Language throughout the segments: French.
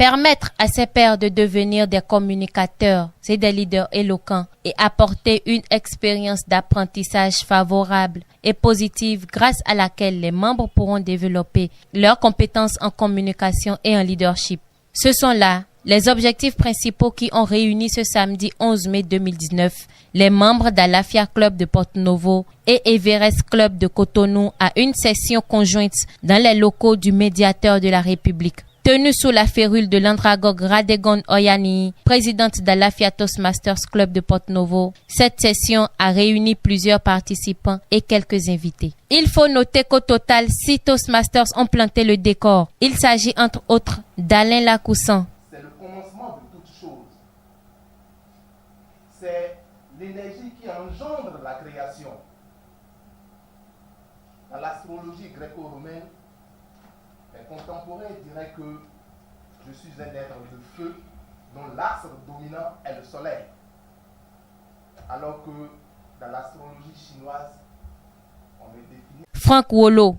Permettre à ces pairs de devenir des communicateurs et des leaders éloquents et apporter une expérience d'apprentissage favorable et positive grâce à laquelle les membres pourront développer leurs compétences en communication et en leadership. Ce sont là les objectifs principaux qui ont réuni ce samedi 11 mai 2019 les membres d'Alafia Club de Porto-Novo et Everest Club de Cotonou à une session conjointe dans les locaux du médiateur de la République. Tenue sous la férule de l'andragogue Radegon Oyani, présidente d'Alafia Toastmasters Club de Porto-Novo, cette session a réuni plusieurs participants et quelques invités. Il faut noter qu'au total, 6 Toastmasters ont planté le décor. Il s'agit entre autres d'Alain Lacoussan. C'est le commencement de toute chose. C'est l'énergie qui engendre la création. Dans l'astrologie gréco-romaine, les contemporains diraient que je suis un être de feu dont l'astre dominant est le soleil. Alors que dans l'astrologie chinoise, on me définit. Franck Wolo.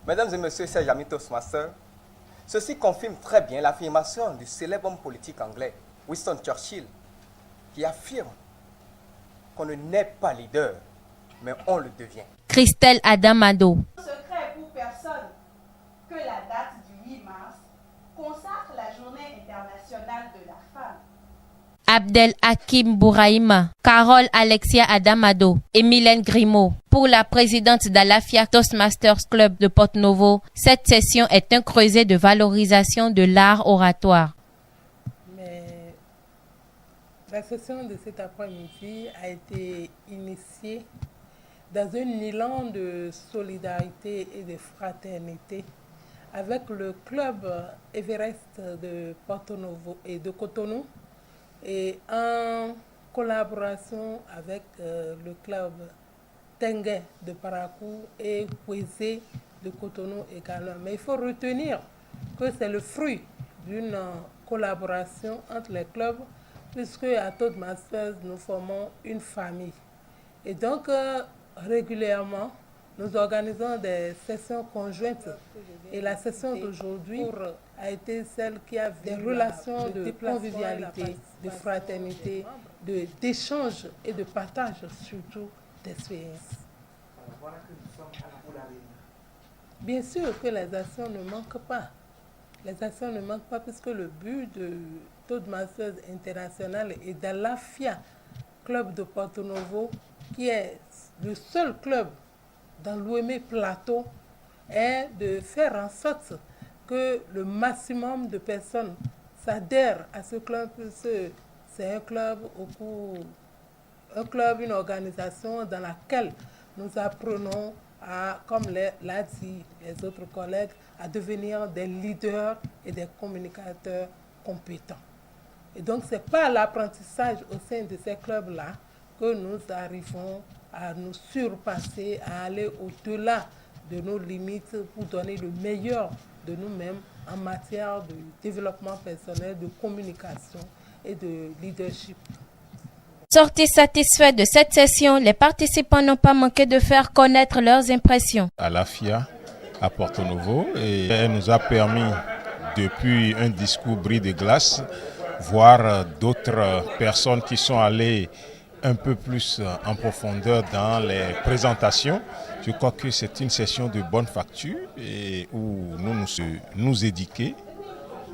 Mesdames et messieurs, chers amis Toastmasters, ceci confirme très bien l'affirmation du célèbre homme politique anglais, Winston Churchill, qui affirme qu'on ne naît pas leader, mais on le devient. Christelle Adamado. Secret pour personne que la date du 8 mars consacre la journée internationale de la femme. Abdel Hakim Bouraïma, Carole Alexia Adamado et Mylène Grimaud. Pour la présidente d'Alafia Toastmasters Club de Porto-Novo, cette session est un creuset de valorisation de l'art oratoire. Mais la session de cet après-midi a été initiée dans un élan de solidarité et de fraternité avec le club Everest de Porto-Novo et de Cotonou et en collaboration avec le club Tengue de Parakou et Kweze de Cotonou également. Mais il faut retenir que c'est le fruit d'une collaboration entre les clubs puisque à Toastmasters nous formons une famille. Et donc régulièrement, nous organisons des sessions conjointes et la session d'aujourd'hui a été celle qui a des relations de convivialité, de fraternité, d'échange et de partage surtout d'expériences. Bien sûr que les actions ne manquent pas. Les actions ne manquent pas puisque le but de Toastmasters International et d'Alafia Club de Porto-Novo, qui est le seul club dans l'Ouémé Plateau, est de faire en sorte que le maximum de personnes s'adhèrent à ce club. C'est un club une organisation dans laquelle nous apprenons à, comme l'a dit les autres collègues, à devenir des leaders et des communicateurs compétents. Et donc, ce n'est pas l'apprentissage au sein de ces clubs-là que nous arrivons à nous surpasser, à aller au-delà de nos limites pour donner le meilleur de nous-mêmes en matière de développement personnel, de communication et de leadership. Sortis satisfaits de cette session, les participants n'ont pas manqué de faire connaître leurs impressions. Alafia à Porto-Novo et elle nous a permis, depuis un discours bris de glace, voir d'autres personnes qui sont allées un peu plus en profondeur dans les présentations. Je crois que c'est une session de bonne facture et où nous éduquer,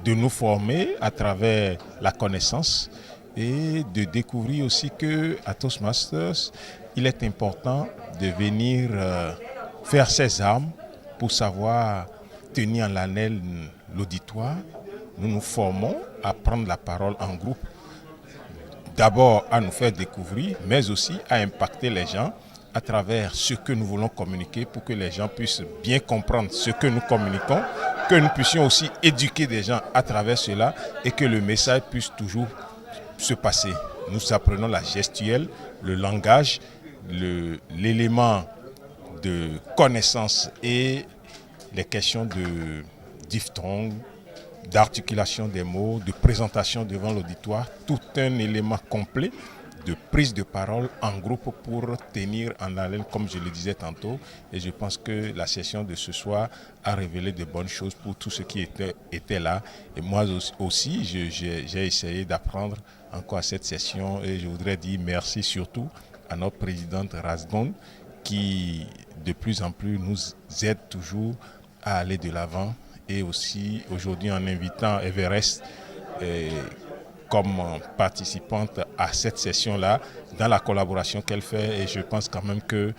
de nous former à travers la connaissance et de découvrir aussi qu'à Toastmasters, il est important de venir faire ses armes pour savoir tenir en l'haleine l'auditoire. Nous nous formons à prendre la parole en groupe, d'abord à nous faire découvrir, mais aussi à impacter les gens à travers ce que nous voulons communiquer pour que les gens puissent bien comprendre ce que nous communiquons, que nous puissions aussi éduquer des gens à travers cela et que le message puisse toujours se passer. Nous apprenons la gestuelle, le langage, l'élément de connaissance et les questions de diphtongue, d'articulation des mots, de présentation devant l'auditoire, tout un élément complet de prise de parole en groupe pour tenir en haleine, comme je le disais tantôt. Et je pense que la session de ce soir a révélé de bonnes choses pour tous ceux qui étaient là. Et moi aussi, j'ai essayé d'apprendre encore à cette session. Et je voudrais dire merci surtout à notre présidente Razgon qui, de plus en plus, nous aide toujours à aller de l'avant. Et aussi, aujourd'hui, en invitant Everest comme participante à cette session-là, dans la collaboration qu'elle fait. Et je pense quand même que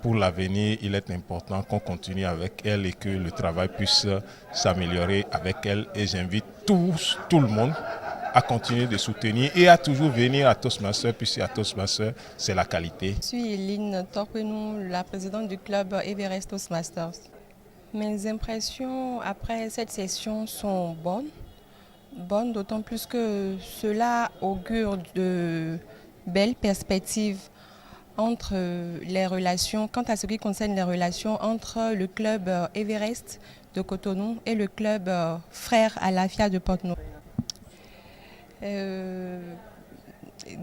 pour l'avenir, il est important qu'on continue avec elle et que le travail puisse s'améliorer avec elle. Et j'invite tout le monde à continuer de soutenir et à toujours venir à Toastmasters, puisque à Toastmasters, c'est la qualité. Je suis Eline Torpenou, la présidente du club Everest Toastmasters. Mes impressions après cette session sont bonnes, d'autant plus que cela augure de belles perspectives entre les relations, quant à ce qui concerne les relations entre le club Everest de Cotonou et le club Frères Alafia de Porto Novo.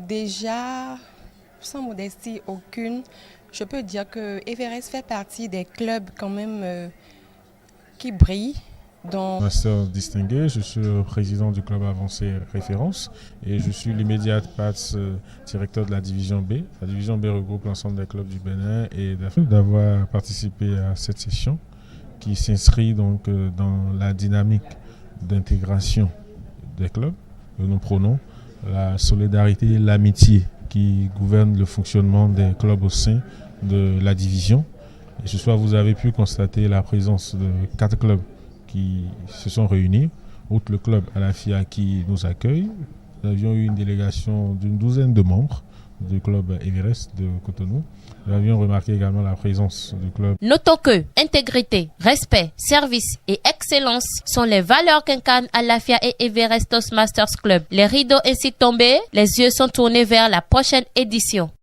Déjà, sans modestie aucune, je peux dire que Everest fait partie des clubs quand même qui brillent. Master distingué, je suis le président du club avancé référence et je suis l'immédiat directeur de la division B. La division B regroupe l'ensemble des clubs du Bénin et d'avoir participé à cette session qui s'inscrit donc dans la dynamique d'intégration des clubs que nous prônons, la solidarité et l'amitié qui gouvernent le fonctionnement des clubs au sein de la division. Et ce soir, vous avez pu constater la présence de 4 clubs qui se sont réunis, outre le club Alafia qui nous accueille. Nous avions eu une délégation d'une douzaine de membres du club Everest de Cotonou. Nous avions remarqué également la présence du club. Notons que intégrité, respect, service et excellence sont les valeurs qu'incarnent Alafia et Everest Toastmasters Club. Les rideaux ainsi tombés, les yeux sont tournés vers la prochaine édition.